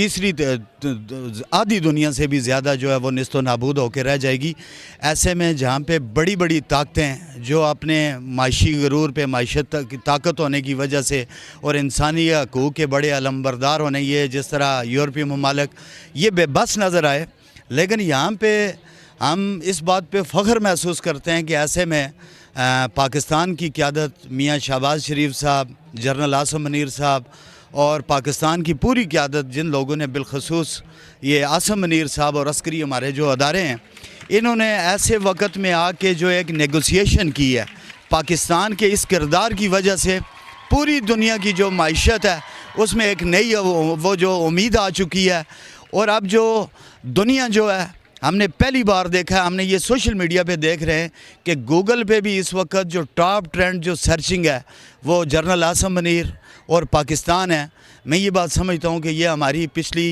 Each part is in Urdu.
تیسری آدھی دنیا سے بھی زیادہ جو ہے وہ نیست و نابود ہو کے رہ جائے گی۔ ایسے میں جہاں پہ بڑی بڑی طاقتیں جو اپنے معاشی غرور پہ معیشت کی طاقت ہونے کی وجہ سے اور انسانی حقوق کے بڑے علمبردار ہونے، یہ جس طرح یورپی ممالک یہ بے بس نظر آئے، لیکن یہاں پہ ہم اس بات پہ فخر محسوس کرتے ہیں کہ ایسے میں پاکستان کی قیادت میاں شہباز شریف صاحب، جنرل عاصم منیر صاحب اور پاکستان کی پوری قیادت، جن لوگوں نے بالخصوص یہ عاصم منیر صاحب اور عسکری ہمارے جو ادارے ہیں، انہوں نے ایسے وقت میں آ کے جو ایک نیگوسیشن کی ہے پاکستان کے اس کردار کی وجہ سے پوری دنیا کی جو معیشت ہے اس میں ایک نئی وہ جو امید آ چکی ہے۔ اور اب جو دنیا جو ہے، ہم نے پہلی بار دیکھا ہے، ہم نے یہ سوشل میڈیا پہ دیکھ رہے ہیں کہ گوگل پہ بھی اس وقت جو ٹاپ ٹرینڈ جو سرچنگ ہے وہ جنرل عاصم منیر اور پاکستان ہے۔ میں یہ بات سمجھتا ہوں کہ یہ ہماری پچھلی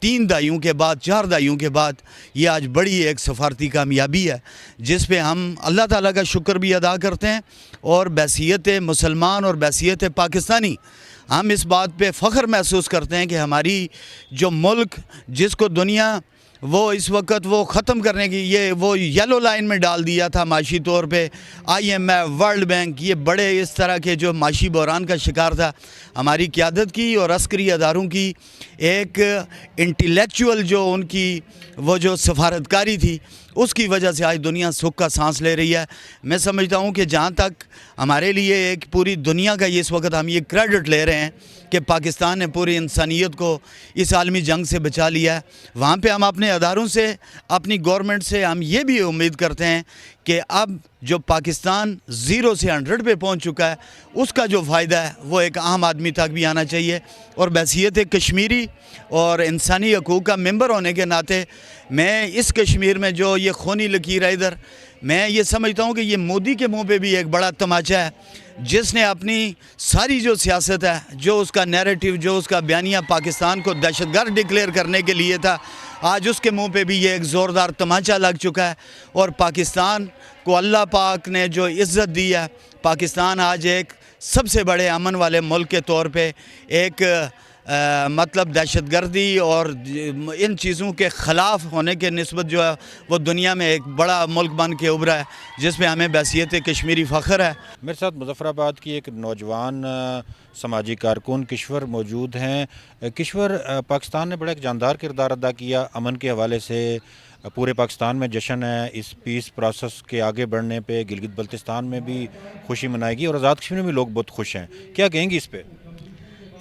3 دہائیوں کے بعد، 4 دہائیوں کے بعد یہ آج بڑی ایک سفارتی کامیابی ہے، جس پہ ہم اللہ تعالیٰ کا شکر بھی ادا کرتے ہیں، اور بحیثیت مسلمان اور بحیثیت پاکستانی ہم اس بات پہ فخر محسوس کرتے ہیں کہ ہماری جو ملک جس کو دنیا وہ اس وقت وہ ختم کرنے کی یہ وہ یلو لائن میں ڈال دیا تھا معاشی طور پہ، IMF، ورلڈ بینک، یہ بڑے اس طرح کے جو معاشی بحران کا شکار تھا، ہماری قیادت کی اور عسکری اداروں کی ایک انٹیلیکچول جو ان کی وہ جو سفارتکاری تھی، اس کی وجہ سے آج دنیا سکھ کا سانس لے رہی ہے۔ میں سمجھتا ہوں کہ جہاں تک ہمارے لیے ایک پوری دنیا کا اس وقت ہم یہ کریڈٹ لے رہے ہیں کہ پاکستان نے پوری انسانیت کو اس عالمی جنگ سے بچا لیا ہے، وہاں پہ ہم اپنے اداروں سے، اپنی گورنمنٹ سے ہم یہ بھی امید کرتے ہیں کہ اب جو پاکستان 0 سے 100 پہ پہنچ چکا ہے، اس کا جو فائدہ ہے وہ ایک عام آدمی تک بھی آنا چاہیے۔ اور بحیثیت کشمیری اور انسانی حقوق کا ممبر ہونے کے ناطے میں اس کشمیر میں جو یہ خونی لکیر ہے ادھر، میں یہ سمجھتا ہوں کہ یہ مودی کے منہ پہ بھی ایک بڑا تماچا ہے، جس نے اپنی ساری جو سیاست ہے، جو اس کا نیریٹو، جو اس کا بیانیہ پاکستان کو دہشت گرد ڈکلیئر کرنے کے لیے تھا، آج اس کے منہ پہ بھی یہ ایک زوردار تماچا لگ چکا ہے۔ اور پاکستان کو اللہ پاک نے جو عزت دی ہے، پاکستان آج ایک سب سے بڑے امن والے ملک کے طور پہ ایک مطلب دہشت گردی اور ان چیزوں کے خلاف ہونے کے نسبت جو ہے وہ دنیا میں ایک بڑا ملک بن کے ابھرا ہے، جس پہ ہمیں بحیثیت کشمیری فخر ہے۔ میرے ساتھ مظفر آباد کی ایک نوجوان سماجی کارکن کشور موجود ہیں۔ کشور، پاکستان نے بڑا ایک جاندار کردار ادا کیا امن کے حوالے سے، پورے پاکستان میں جشن ہے اس پیس پروسیس کے آگے بڑھنے پہ، گلگت بلتستان میں بھی خوشی منائے گی اور آزاد کشمیر میں بھی لوگ بہت خوش ہیں، کیا کہیں گی اس پہ؟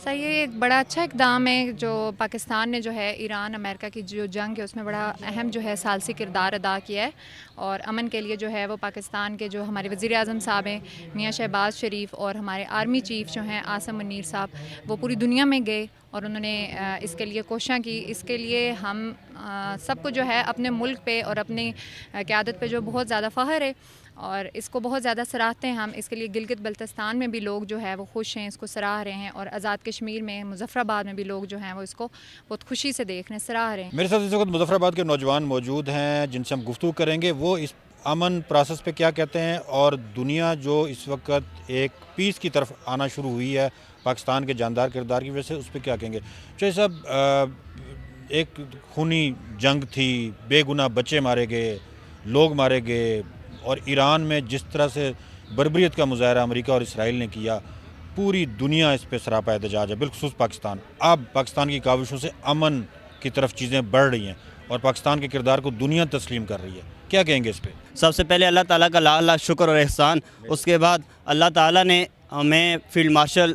صحیح، یہ ایک بڑا اچھا اقدام ہے جو پاکستان نے جو ہے ایران امریکہ کی جو جنگ ہے اس میں بڑا اہم جو ہے ثالثی کردار ادا کیا ہے، اور امن کے لیے جو ہے وہ پاکستان کے جو ہمارے وزیر اعظم صاحب ہیں میاں شہباز شریف اور ہمارے آرمی چیف جو ہیں عاصم منیر صاحب، وہ پوری دنیا میں گئے اور انہوں نے اس کے لیے کوشاں کی۔ اس کے لیے ہم سب کو جو ہے اپنے ملک پہ اور اپنی قیادت پہ جو بہت زیادہ فخر ہے، اور اس کو بہت زیادہ سراہتے ہیں ہم۔ اس کے لیے گلگت بلتستان میں بھی لوگ جو ہے وہ خوش ہیں، اس کو سراہ رہے ہیں، اور آزاد کشمیر میں، مظفر آباد میں بھی لوگ جو ہیں وہ اس کو بہت خوشی سے دیکھ رہے ہیں، سراہ رہے ہیں۔ میرے ساتھ اس وقت مظفر آباد کے نوجوان موجود ہیں جن سے ہم گفتگو کریں گے، وہ اس امن پروسیس پہ کیا کہتے ہیں، اور دنیا جو اس وقت ایک پیس کی طرف آنا شروع ہوئی ہے پاکستان کے جاندار کردار کی وجہ سے، اس پہ کیا کہیں گے۔ چاہے صاحب، ایک خونی جنگ تھی، بے گناہ بچے مارے گئے، لوگ مارے گئے، اور ایران میں جس طرح سے بربریت کا مظاہرہ امریکہ اور اسرائیل نے کیا، پوری دنیا اس پہ سراپا احتجاج ہے، بالخصوص پاکستان۔ اب پاکستان کی کاوشوں سے امن کی طرف چیزیں بڑھ رہی ہیں اور پاکستان کے کردار کو دنیا تسلیم کر رہی ہے، کیا کہیں گے اس پہ؟ سب سے پہلے اللہ تعالیٰ کا لاکھ لاکھ شکر اور احسان۔ اس کے بعد اللہ تعالیٰ نے ہمیں field marshal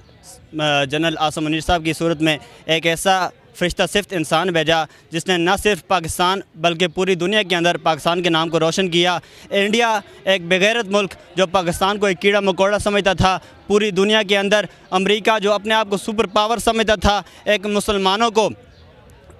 general Asim Munir صاحب کی صورت میں ایک ایسا فرشتہ صفت انسان بھیجا جس نے نہ صرف پاکستان بلکہ پوری دنیا کے اندر پاکستان کے نام کو روشن کیا۔ انڈیا ایک بغیرت ملک جو پاکستان کو ایک کیڑا مکوڑا سمجھتا تھا پوری دنیا کے اندر، امریکہ جو اپنے آپ کو سپر پاور سمجھتا تھا، ایک مسلمانوں کو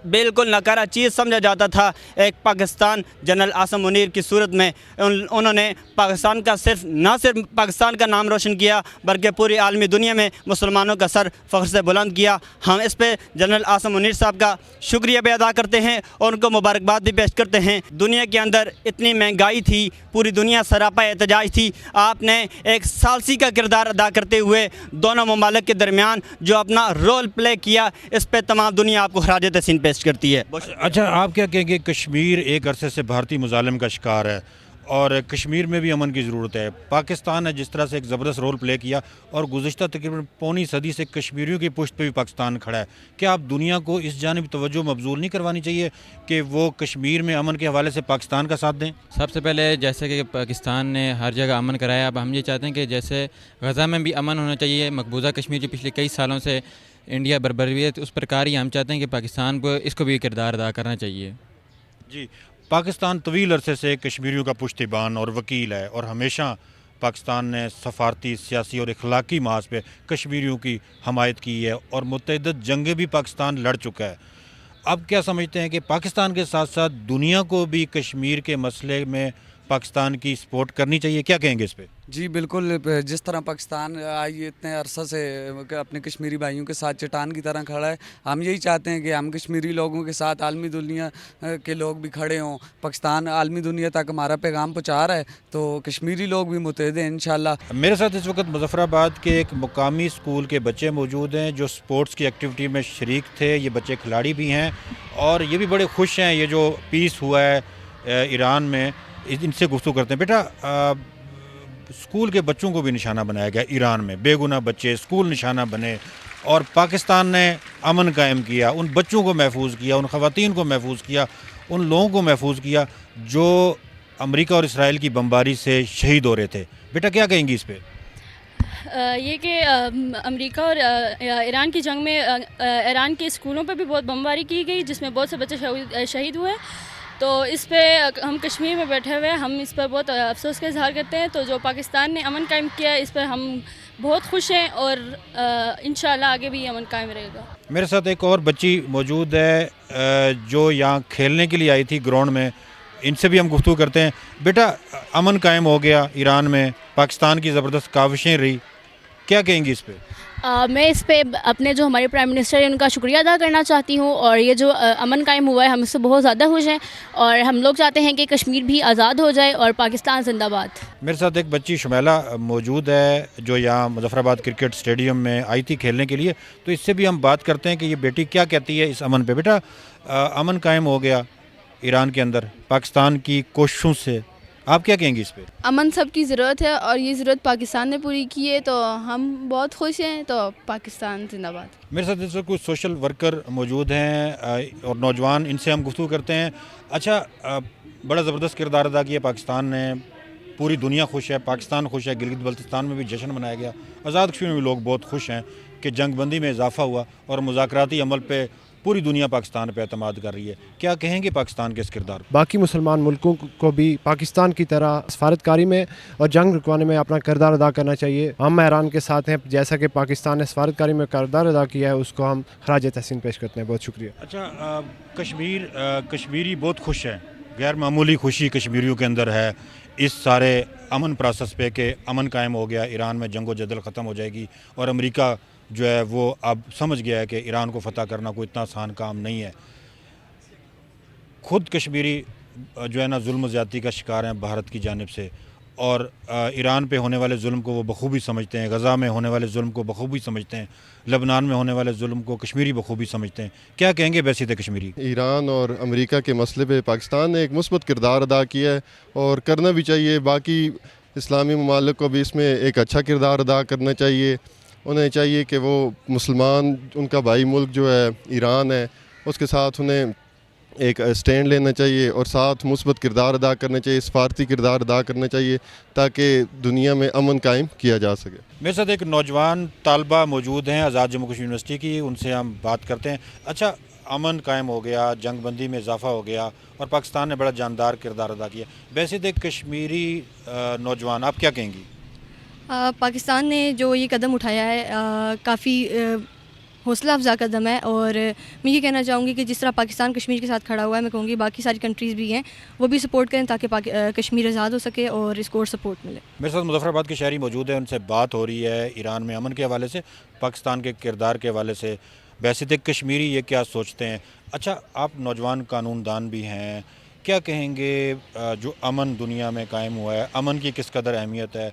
بالکل نکارہ چیز سمجھا جاتا تھا، ایک پاکستان جنرل عاصم منیر کی صورت میں انہوں نے پاکستان کا نہ صرف پاکستان کا نام روشن کیا بلکہ پوری عالمی دنیا میں مسلمانوں کا سر فخر سے بلند کیا۔ ہم اس پہ جنرل عاصم منیر صاحب کا شکریہ بھی ادا کرتے ہیں اور ان کو مبارکباد بھی پیش کرتے ہیں۔ دنیا کے اندر اتنی مہنگائی تھی، پوری دنیا سراپا احتجاج تھی، آپ نے ایک ثالثی کا کردار ادا کرتے ہوئے دونوں ممالک کے درمیان جو اپنا رول پلے کیا، اس پہ تمام دنیا آپ کو خراج تحسین پیش کرتی ہے۔ اچھا، آپ کیا کہیں گے کشمیر ایک عرصے سے بھارتی مظالم کا شکار ہے اور کشمیر میں بھی امن کی ضرورت ہے؟ پاکستان نے جس طرح سے ایک زبردست رول پلے کیا اور گزشتہ تقریباً پونی صدی سے کشمیریوں کی پشت پہ بھی پاکستان کھڑا ہے، کیا آپ دنیا کو اس جانب توجہ مبذول نہیں کروانی چاہیے کہ وہ کشمیر میں امن کے حوالے سے پاکستان کا ساتھ دیں؟ سب سے پہلے جیسے کہ پاکستان نے ہر جگہ امن کرایا، اب ہم یہ چاہتے ہیں کہ جیسے غزہ میں بھی امن ہونا چاہیے۔ مقبوضہ کشمیر جو پچھلے کئی سالوں سے انڈیا بربریت اس پرکار ہی ہم چاہتے ہیں کہ پاکستان کو اس کو بھی کردار ادا کرنا چاہیے۔ جی، پاکستان طویل عرصے سے کشمیریوں کا پشتیبان اور وکیل ہے اور ہمیشہ پاکستان نے سفارتی، سیاسی اور اخلاقی محاذ پہ کشمیریوں کی حمایت کی ہے اور متعدد جنگیں بھی پاکستان لڑ چکا ہے۔ اب کیا سمجھتے ہیں کہ پاکستان کے ساتھ ساتھ دنیا کو بھی کشمیر کے مسئلے میں پاکستان کی سپورٹ کرنی چاہیے؟ کیا کہیں گے اس پہ؟ جی بالکل، جس طرح پاکستان آئی اتنے عرصہ سے اپنے کشمیری بھائیوں کے ساتھ چٹان کی طرح کھڑا ہے، ہم یہی چاہتے ہیں کہ ہم کشمیری لوگوں کے ساتھ عالمی دنیا کے لوگ بھی کھڑے ہوں۔ پاکستان عالمی دنیا تک ہمارا پیغام پہنچا رہا ہے تو کشمیری لوگ بھی متحد ہیں انشاءاللہ۔ میرے ساتھ اس وقت مظفر آباد کے ایک مقامی اسکول کے بچے موجود ہیں جو سپورٹس کی ایکٹیویٹی میں شریک تھے۔ یہ بچے کھلاڑی بھی ہیں اور یہ بھی بڑے خوش ہیں یہ جو پیس ہوا ہے ایران میں، ان سے گفتگو کرتے ہیں۔ بیٹا، اسکول کے بچوں کو بھی نشانہ بنایا گیا ایران میں، بے گناہ بچے اسکول نشانہ بنے اور پاکستان نے امن قائم کیا، ان بچوں کو محفوظ کیا، ان خواتین کو محفوظ کیا، ان لوگوں کو محفوظ کیا جو امریکہ اور اسرائیل کی بمباری سے شہید ہو رہے تھے۔ بیٹا کیا کہیں گی اس پہ؟ یہ کہ امریکہ اور ایران کی جنگ میں ایران کے اسکولوں پہ بھی بہت بمباری کی گئی جس میں بہت سے بچے شہید ہوئے، تو اس پہ ہم کشمیر میں بیٹھے ہوئے ہم اس پر بہت افسوس کا اظہار کرتے ہیں۔ تو جو پاکستان نے امن قائم کیا ہے اس پر ہم بہت خوش ہیں اور انشاءاللہ آگے بھی امن قائم رہے گا۔ میرے ساتھ ایک اور بچی موجود ہے جو یہاں کھیلنے کے لیے آئی تھی گراؤنڈ میں، ان سے بھی ہم گفتگو کرتے ہیں۔ بیٹا، امن قائم ہو گیا ایران میں، پاکستان کی زبردست کاوشیں رہی، کیا کہیں گی اس پہ؟ میں اس پہ اپنے جو ہمارے پرائم منسٹر ہیں ان کا شکریہ ادا کرنا چاہتی ہوں، اور یہ جو امن قائم ہوا ہے ہم اس سے بہت زیادہ خوش ہیں اور ہم لوگ چاہتے ہیں کہ کشمیر بھی آزاد ہو جائے اور پاکستان زندہ باد۔ میرے ساتھ ایک بچی شمیلہ موجود ہے جو یہاں مظفر آباد کرکٹ اسٹیڈیم میں آئی تھی کھیلنے کے لیے، تو اس سے بھی ہم بات کرتے ہیں کہ یہ بیٹی کیا کہتی ہے اس امن پہ۔ بیٹا، امن قائم ہو گیا ایران کے اندر پاکستان کی کوششوں سے، آپ کیا کہیں گی اس پہ؟ امن سب کی ضرورت ہے اور یہ ضرورت پاکستان نے پوری کی ہے تو ہم بہت خوش ہیں، تو پاکستان زندہ باد۔ میرے ساتھ اس وقت کچھ سوشل ورکر موجود ہیں اور نوجوان، ان سے ہم گفتگو کرتے ہیں۔ اچھا، بڑا زبردست کردار ادا کیا پاکستان نے، پوری دنیا خوش ہے، پاکستان خوش ہے، گلگت بلتستان میں بھی جشن منایا گیا، آزاد کشمیر میں بھی لوگ بہت خوش ہیں کہ جنگ بندی میں اضافہ ہوا اور مذاکراتی عمل پہ پوری دنیا پاکستان پہ اعتماد کر رہی ہے۔ کیا کہیں گے پاکستان کے اس کردار؟ باقی مسلمان ملکوں کو بھی پاکستان کی طرح سفارتکاری میں اور جنگ رکوانے میں اپنا کردار ادا کرنا چاہیے۔ ہم ایران کے ساتھ ہیں، جیسا کہ پاکستان نے سفارتکاری میں کردار ادا کیا ہے اس کو ہم خراج تحسین پیش کرتے ہیں۔ بہت شکریہ۔ اچھا، کشمیری بہت خوش ہیں، غیر معمولی خوشی کشمیریوں کے اندر ہے اس سارے امن پروسیس پہ کہ امن قائم ہو گیا، ایران میں جنگ و جدل ختم ہو جائے گی اور امریکہ جو ہے وہ اب سمجھ گیا ہے کہ ایران کو فتح کرنا کوئی اتنا آسان کام نہیں ہے۔ خود کشمیری جو ہے نا ظلم و زیادتی کا شکار ہیں بھارت کی جانب سے، اور ایران پہ ہونے والے ظلم کو وہ بخوبی سمجھتے ہیں، غزہ میں ہونے والے ظلم کو بخوبی سمجھتے ہیں، لبنان میں ہونے والے ظلم کو کشمیری بخوبی سمجھتے ہیں۔ کیا کہیں گے بیسیت کشمیری؟ ایران اور امریکہ کے مسئلے پہ پاکستان نے ایک مثبت کردار ادا کیا ہے اور کرنا بھی چاہیے۔ باقی اسلامی ممالک کو بھی اس میں ایک اچھا کردار ادا کرنا چاہیے۔ انہیں چاہیے کہ وہ مسلمان، ان کا بھائی ملک جو ہے ایران ہے، اس کے ساتھ انہیں ایک اسٹینڈ لینا چاہیے اور ساتھ مثبت کردار ادا کرنا چاہیے، سفارتی کردار ادا کرنا چاہیے تاکہ دنیا میں امن قائم کیا جا سکے۔ میرے ساتھ ایک نوجوان طالبہ موجود ہیں آزاد جموں کشمیر یونیورسٹی کی، ان سے ہم بات کرتے ہیں۔ اچھا، امن قائم ہو گیا، جنگ بندی میں اضافہ ہو گیا اور پاکستان نے بڑا جاندار کردار ادا کیا، ویسے ایک کشمیری نوجوان، آپ کیا کہیں گی؟ پاکستان نے جو یہ قدم اٹھایا ہے کافی حوصلہ افزا قدم ہے، اور میں یہ کہنا چاہوں گی کہ جس طرح پاکستان کشمیر کے ساتھ کھڑا ہوا ہے، میں کہوں گی باقی ساری کنٹریز بھی ہیں وہ بھی سپورٹ کریں تاکہ کشمیر آزاد ہو سکے اور اس کو اور سپورٹ ملے۔ میرے ساتھ مظفر آباد کے شہری موجود ہیں، ان سے بات ہو رہی ہے ایران میں امن کے حوالے سے، پاکستان کے کردار کے حوالے سے۔ بحیثیت ایک کشمیری یہ کیا سوچتے ہیں؟ اچھا، آپ نوجوان قانون دان بھی ہیں، کیا کہیں گے جو امن دنیا میں قائم ہوا ہے، امن کی کس قدر اہمیت ہے؟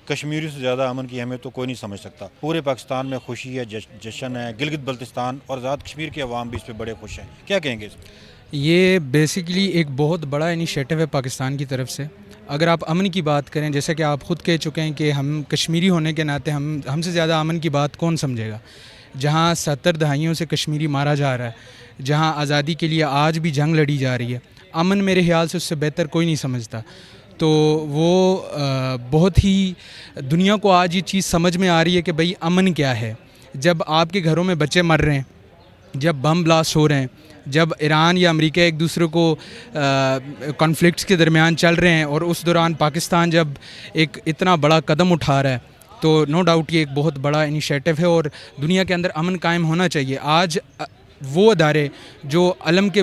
کشمیری سے زیادہ امن کی اہمیت تو کوئی نہیں سمجھ سکتا۔ پورے پاکستان میں خوشی ہے، جشن ہے، گلگت بلتستان اور آزاد کشمیر کے عوام بھی اس پہ بڑے خوش ہیں، کیا کہیں گے اس پہ؟ یہ بیسیکلی ایک بہت بڑا انیشیٹو ہے پاکستان کی طرف سے۔ اگر آپ امن کی بات کریں، جیسا کہ آپ خود کہہ چکے ہیں کہ ہم کشمیری ہونے کے ناطے ہم سے زیادہ امن کی بات کون سمجھے گا؟ جہاں 70 دہائیوں سے کشمیری مارا جا رہا ہے، جہاں آزادی کے لیے آج بھی جنگ لڑی جا رہی ہے، امن میرے خیال سے اس سے بہتر کوئی نہیں سمجھتا۔ تو وہ بہت ہی دنیا کو آج یہ چیز سمجھ میں آ رہی ہے کہ بھئی امن کیا ہے۔ جب آپ کے گھروں میں بچے مر رہے ہیں، جب بم بلاسٹ ہو رہے ہیں، جب ایران یا امریکہ ایک دوسرے کو کانفلکٹس کے درمیان چل رہے ہیں، اور اس دوران پاکستان جب ایک اتنا بڑا قدم اٹھا رہا ہے، تو نو ڈاؤٹ یہ ایک بہت بڑا انیشیٹو ہے اور دنیا کے اندر امن قائم ہونا چاہیے۔ آج وہ ادارے جو علم کے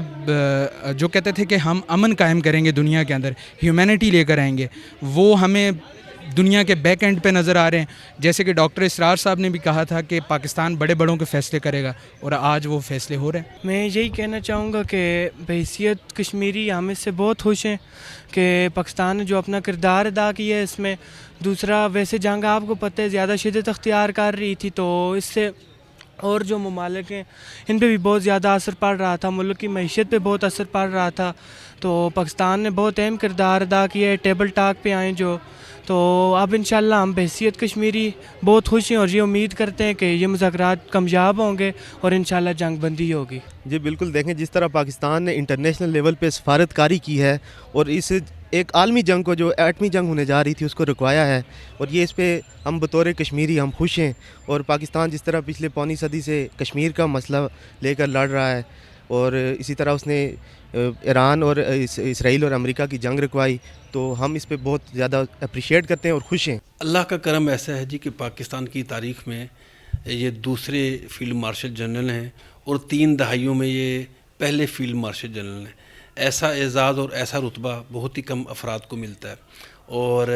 جو کہتے تھے کہ ہم امن قائم کریں گے دنیا کے اندر، ہیومینٹی لے کر آئیں گے، وہ ہمیں دنیا کے بیک اینڈ پہ نظر آ رہے ہیں۔ جیسے کہ ڈاکٹر اسرار صاحب نے بھی کہا تھا کہ پاکستان بڑے بڑوں کے فیصلے کرے گا، اور آج وہ فیصلے ہو رہے ہیں۔ میں یہی کہنا چاہوں گا کہ بحیثیت کشمیری ہم اس سے بہت خوش ہیں کہ پاکستان نے جو اپنا کردار ادا کیا ہے اس میں۔ دوسرا، ویسے جنگ آپ کو پتہ ہے زیادہ شدت اختیار کر رہی تھی، تو اس سے اور جو ممالک ہیں ان پہ بھی بہت زیادہ اثر پڑ رہا تھا، ملک کی معیشت پہ بہت اثر پڑ رہا تھا۔ تو پاکستان نے بہت اہم کردار ادا کیا ہے، ٹیبل ٹاک پہ آئیں جو۔ تو اب انشاءاللہ ہم بحیثیت کشمیری بہت خوش ہیں اور یہ امید کرتے ہیں کہ یہ مذاکرات کامیاب ہوں گے اور انشاءاللہ جنگ بندی ہوگی۔ جی بالکل، دیکھیں جس طرح پاکستان نے انٹرنیشنل لیول پہ سفارتکاری کی ہے اور اس ایک عالمی جنگ کو، جو ایٹمی جنگ ہونے جا رہی تھی، اس کو رکوایا ہے، اور یہ اس پہ ہم بطور کشمیری ہم خوش ہیں۔ اور پاکستان جس طرح پچھلے پونے صدی سے کشمیر کا مسئلہ لے کر لڑ رہا ہے، اور اسی طرح اس نے ایران اور اسرائیل اور امریکہ کی جنگ رکوائی، تو ہم اس پہ بہت زیادہ اپریشیٹ کرتے ہیں اور خوش ہیں۔ اللہ کا کرم ایسا ہے جی کہ پاکستان کی تاریخ میں یہ دوسرے فیلڈ مارشل جنرل ہیں، اور 3 دہائیوں میں یہ پہلے فیلڈ مارشل جنرل ہیں۔ ایسا اعزاز اور ایسا رتبہ بہت ہی کم افراد کو ملتا ہے، اور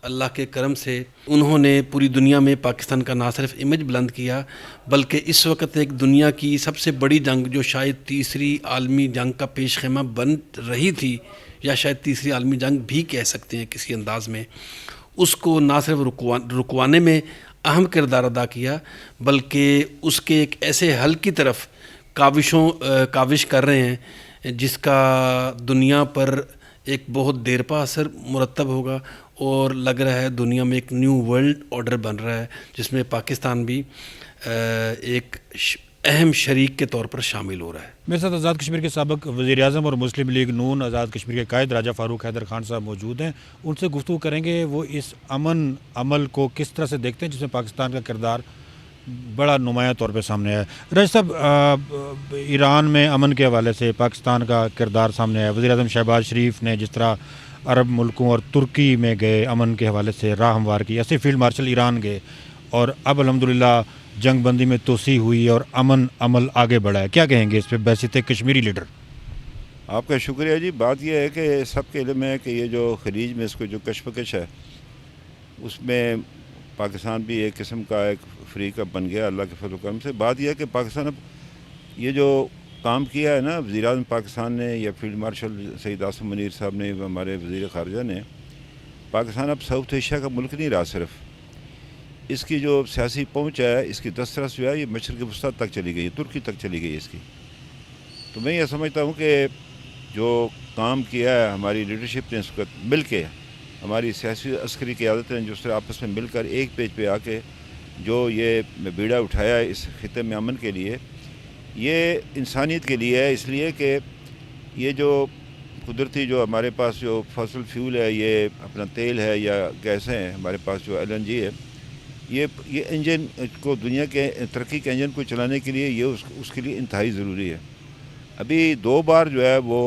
اللہ کے کرم سے انہوں نے پوری دنیا میں پاکستان کا نہ صرف امیج بلند کیا، بلکہ اس وقت ایک دنیا کی سب سے بڑی جنگ، جو شاید تیسری عالمی جنگ کا پیش خیمہ بن رہی تھی، یا شاید تیسری عالمی جنگ بھی کہہ سکتے ہیں کسی انداز میں، اس کو نہ صرف رکوانے میں اہم کردار ادا کیا، بلکہ اس کے ایک ایسے حل کی طرف کاوش کر رہے ہیں جس کا دنیا پر ایک بہت دیر پا اثر مرتب ہوگا، اور لگ رہا ہے دنیا میں ایک نیو ورلڈ آرڈر بن رہا ہے، جس میں پاکستان بھی ایک اہم شریک کے طور پر شامل ہو رہا ہے۔ میرے ساتھ آزاد کشمیر کے سابق وزیر اعظم اور مسلم لیگ نون آزاد کشمیر کے قائد راجہ فاروق حیدر خان صاحب موجود ہیں، ان سے گفتگو کریں گے وہ اس امن عمل کو کس طرح سے دیکھتے ہیں جس میں پاکستان کا کردار بڑا نمایاں طور پہ سامنے آیا ہے۔ راجہ صاحب، ایران میں امن کے حوالے سے پاکستان کا کردار سامنے آیا ہے۔ وزیر اعظم شہباز شریف نے جس طرح عرب ملکوں اور ترکی میں گئے امن کے حوالے سے راہ ہموار کی، ایسے فیلڈ مارشل ایران گئے، اور اب الحمدللہ جنگ بندی میں توسیع ہوئی اور امن عمل آگے بڑھا ہے، کیا کہیں گے اس پہ بحیثیت کشمیری لیڈر؟ آپ کا شکریہ جی۔ بات یہ ہے کہ سب کے علم ہے کہ یہ جو خلیج میں اس کو جو کشمکش ہے، اس میں پاکستان بھی ایک قسم کا ایک فریق بن گیا اللہ کے فضل و کرم سے۔ بات یہ ہے کہ پاکستان اب یہ جو کام کیا ہے نا وزیر اعظم پاکستان نے یا فیلڈ مارشل سعید عاصم منیر صاحب نے، ہمارے وزیر خارجہ نے، پاکستان اب ساؤتھ ایشیا کا ملک نہیں رہا، صرف اس کی جو سیاسی پہنچ ہے، اس کی دسترس جو ہے یہ مشرق وسطیٰ تک چلی گئی ہے، ترکی تک چلی گئی ہے اس کی۔ تو میں یہ سمجھتا ہوں کہ جو کام کیا ہے ہماری لیڈرشپ نے اس وقت مل کے، ہماری سیاسی عسکری قیادت نے جو اس طرح آپس میں مل کر ایک پیج پہ آ کے جو یہ بیڑا اٹھایا ہے اس خطے میں امن کے لیے، یہ انسانیت کے لیے ہے، اس لیے کہ یہ جو قدرتی جو ہمارے پاس جو فاسل فیول ہے، یہ اپنا تیل ہے یا گیسیں ہیں، ہمارے پاس جو LNG ہے، یہ انجن کو دنیا کے ترقی کے انجن کو چلانے کے لیے یہ اس کے لیے انتہائی ضروری ہے۔ ابھی 2 بار جو ہے وہ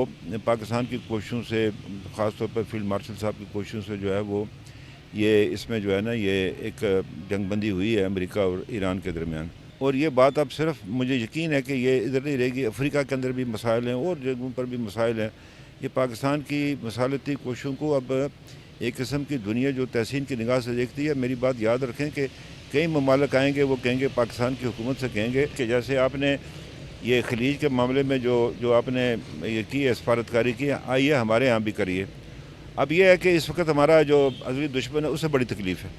پاکستان کی کوششوں سے، خاص طور پر فیلڈ مارشل صاحب کی کوششوں سے جو ہے وہ یہ اس میں جو ہے نا یہ ایک جنگ بندی ہوئی ہے امریکہ اور ایران کے درمیان۔ اور یہ بات اب صرف مجھے یقین ہے کہ یہ ادھر نہیں رہے گی، افریقہ کے اندر بھی مسائل ہیں اور جگہوں پر بھی مسائل ہیں۔ یہ پاکستان کی مصالحتی کوششوں کو اب ایک قسم کی دنیا جو تحسین کی نگاہ سے دیکھتی ہے۔ میری بات یاد رکھیں کہ کئی ممالک آئیں گے، وہ کہیں گے پاکستان کی حکومت سے کہیں گے کہ جیسے آپ نے یہ خلیج کے معاملے میں جو آپ نے یہ کی ہے سفارتکاری کی ہے، آئیے ہمارے ہاں بھی کریے۔ اب یہ ہے کہ اس وقت ہمارا جو عزیز دشمن ہے اسے بڑی تکلیف ہے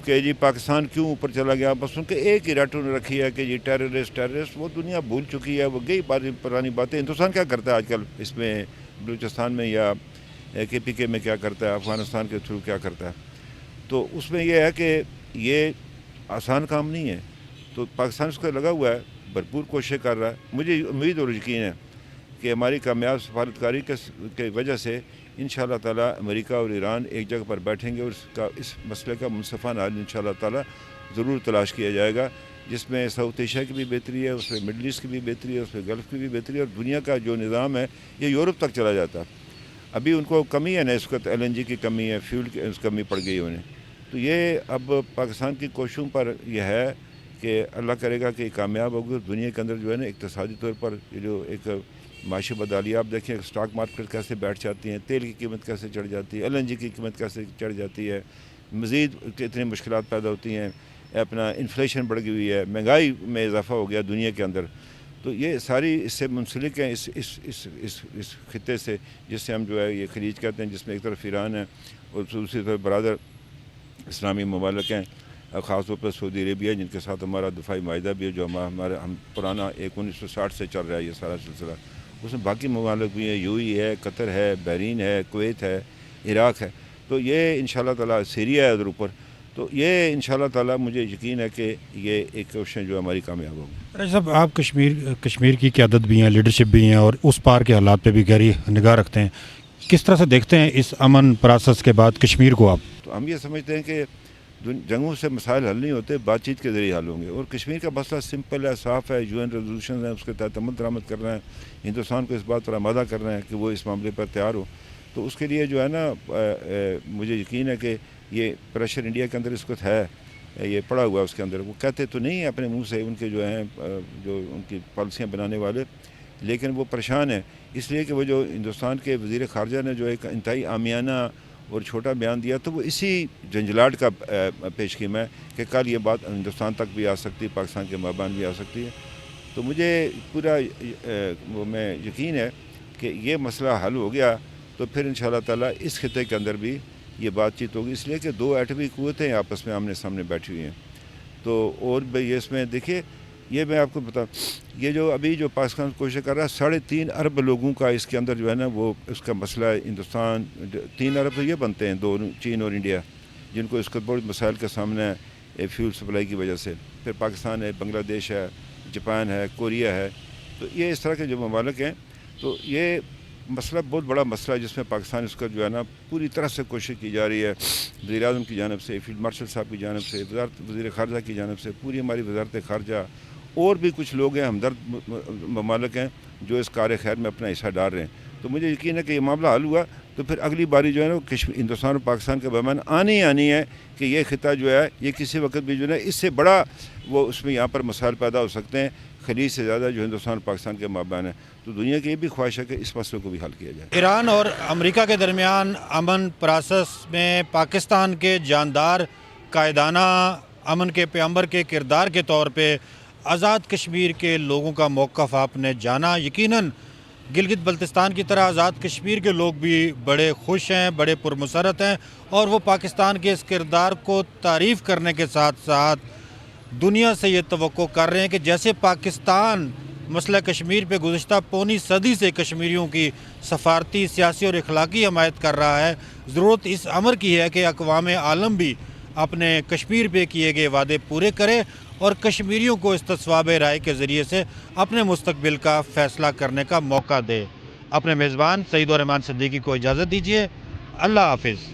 کہ جی پاکستان کیوں اوپر چلا گیا، بس ان کے ایک ہی راٹو نے رکھی ہے کہ یہ ٹیررسٹ، وہ دنیا بھول چکی ہے، وہ گئی پرانی باتیں۔ ہندوستان کیا کرتا ہے آج کل اس میں بلوچستان میں یا KPK میں کیا کرتا ہے، افغانستان کے تھرو کیا کرتا ہے؟ تو اس میں یہ ہے کہ یہ آسان کام نہیں ہے، تو پاکستان اس کا لگا ہوا ہے، بھرپور کوششیں کر رہا ہے۔ مجھے امید اور یقین ہے کہ ہماری کامیاب سفارتکاری کی وجہ سے انشاءاللہ تعالیٰ امریکہ اور ایران ایک جگہ پر بیٹھیں گے اور اس مسئلے کا منصفانہ حل انشاءاللہ تعالیٰ ضرور تلاش کیا جائے گا، جس میں ساؤتھ ایشیا کی بھی بہتری ہے، اس میں مڈل ایسٹ کی بھی بہتری ہے، اس میں گلف کی بھی بہتری ہے، اور دنیا کا جو نظام ہے یہ یورپ تک چلا جاتا ہے۔ ابھی ان کو کمی ہے نا، اس وقت LNG کی کمی ہے، فیول کی کمی پڑ گئی انہیں، تو یہ اب پاکستان کی کوششوں پر یہ ہے کہ اللہ کرے گا کہ یہ کامیاب ہوگی۔ دنیا کے اندر جو ہے نا اقتصادی طور پر یہ جو ایک معاشی بدحالی، آپ دیکھیں اسٹاک مارکیٹ کیسے بیٹھ جاتی ہیں، تیل کی قیمت کیسے چڑھ جاتی ہے، LNG کی قیمت کیسے چڑھ جاتی ہے، مزید کتنی مشکلات پیدا ہوتی ہیں، اپنا انفلیشن بڑھ گئی ہوئی ہے، مہنگائی میں اضافہ ہو گیا دنیا کے اندر، تو یہ ساری اس سے منسلک ہیں اس خطے سے، جس سے ہم جو ہے یہ خلیج کہتے ہیں، جس میں ایک طرف ایران ہے اور دوسری طرف برادر اسلامی ممالک ہیں، خاص طور پر سعودی عربیہ جن کے ساتھ ہمارا دفاعی معاہدہ بھی ہے، جو ہم پرانا 1960 سے چل رہا ہے یہ سارا سلسلہ، اس میں باقی ممالک بھی ہیں، UAE ہے، قطر ہے، بحرین ہے، کویت ہے، عراق ہے، تو یہ انشاءاللہ تعالیٰ سیریا ہے ادھر اوپر، تو یہ انشاءاللہ تعالیٰ مجھے یقین ہے کہ یہ ایک کوششیں جو ہماری کامیاب ہوگی۔ راجہ صاحب، آپ کشمیر کی قیادت بھی ہیں، لیڈرشپ بھی ہیں، اور اس پار کے حالات پہ بھی گہری نگاہ رکھتے ہیں، کس طرح سے دیکھتے ہیں اس امن پروسیس کے بعد کشمیر کو آپ؟ تو ہم یہ سمجھتے ہیں کہ جنگوں سے مسائل حل نہیں ہوتے، بات چیت کے ذریعے حل ہوں گے، اور کشمیر کا مسئلہ سمپل ہے، صاف ہے، UN ریزولوشن ہے، اس کے تحت عمل درآمد کر رہے ہیں، ہندوستان کو اس بات پر آمادہ کر رہے ہیں کہ وہ اس معاملے پر تیار ہو، تو اس کے لیے جو ہے نا مجھے یقین ہے کہ یہ پریشر انڈیا کے اندر اس وقت ہے، یہ پڑا ہوا ہے اس کے اندر، وہ کہتے تو نہیں ہیں اپنے منہ سے، ان کے جو ہیں جو ان کی پالیسیاں بنانے والے، لیکن وہ پریشان ہیں اس لیے کہ وہ جو ہندوستان کے وزیر خارجہ نے جو ایک انتہائی عامیانہ اور چھوٹا بیان دیا، تو وہ اسی جنجلاٹ کا پیش خیم ہے کہ کل یہ بات ہندوستان تک بھی آ سکتی ہے، پاکستان کے مابین بھی آ سکتی ہے، تو مجھے پورا میں یقین ہے کہ یہ مسئلہ حل ہو گیا تو پھر انشاءاللہ تعالیٰ اس خطے کے اندر بھی یہ بات چیت ہوگی، اس لیے کہ 2 ایٹمی قوتیں آپس میں آمنے سامنے بیٹھی ہوئی ہیں، تو اور بھی اس میں دیکھیے، یہ میں آپ کو بتاؤں، یہ جو ابھی جو پاکستان کوشش کر رہا ہے، 3.5 ارب لوگوں کا اس کے اندر جو ہے نا وہ اس کا مسئلہ ہے، ہندوستان 3 ارب تو یہ بنتے ہیں، 2 چین اور انڈیا، جن کو اس کا بڑے مسائل کا سامنا ہے فیول سپلائی کی وجہ سے، پھر پاکستان ہے، بنگلہ دیش ہے، جاپان ہے، کوریا ہے، تو یہ اس طرح کے جو ممالک ہیں، تو یہ مسئلہ بہت بڑا مسئلہ ہے، جس میں پاکستان اس کا جو ہے نا پوری طرح سے کوشش کی جا رہی ہے، وزیر اعظم کی جانب سے، فیلڈ مارشل صاحب کی جانب سے، وزیر خارجہ کی جانب سے، پوری ہماری وزارت خارجہ، اور بھی کچھ لوگ ہیں، ہمدرد ممالک ہیں جو اس کار خیر میں اپنا حصہ ڈال رہے ہیں، تو مجھے یقین ہے کہ یہ معاملہ حل ہوا تو پھر اگلی باری جو ہے نا ہندوستان اور پاکستان کے درمیان آنی ہے کہ یہ خطہ جو ہے یہ کسی وقت بھی جو ہے اس سے بڑا وہ اس میں یہاں پر مسائل پیدا ہو سکتے ہیں، خلیج سے زیادہ جو ہندوستان اور پاکستان کے مابین ہے، تو دنیا کی یہ بھی خواہش ہے کہ اس مسئلے کو بھی حل کیا جائے۔ ایران اور امریکہ کے درمیان امن پروسیس میں پاکستان کے جاندار قائدانہ امن کے پیغمبر کے کردار کے طور پہ آزاد کشمیر کے لوگوں کا موقف آپ نے جانا، یقیناً گلگت بلتستان کی طرح آزاد کشمیر کے لوگ بھی بڑے خوش ہیں، بڑے پرمسرت ہیں، اور وہ پاکستان کے اس کردار کو تعریف کرنے کے ساتھ ساتھ دنیا سے یہ توقع کر رہے ہیں کہ جیسے پاکستان مسئلہ کشمیر پہ گزشتہ پونی صدی سے کشمیریوں کی سفارتی، سیاسی اور اخلاقی حمایت کر رہا ہے، ضرورت اس امر کی ہے کہ اقوام عالم بھی اپنے کشمیر پہ کیے گئے وعدے پورے کرے اور کشمیریوں کو اس تصواب رائے کے ذریعے سے اپنے مستقبل کا فیصلہ کرنے کا موقع دے۔ اپنے میزبان سعید الرحمان صدیقی کو اجازت دیجیے، اللہ حافظ۔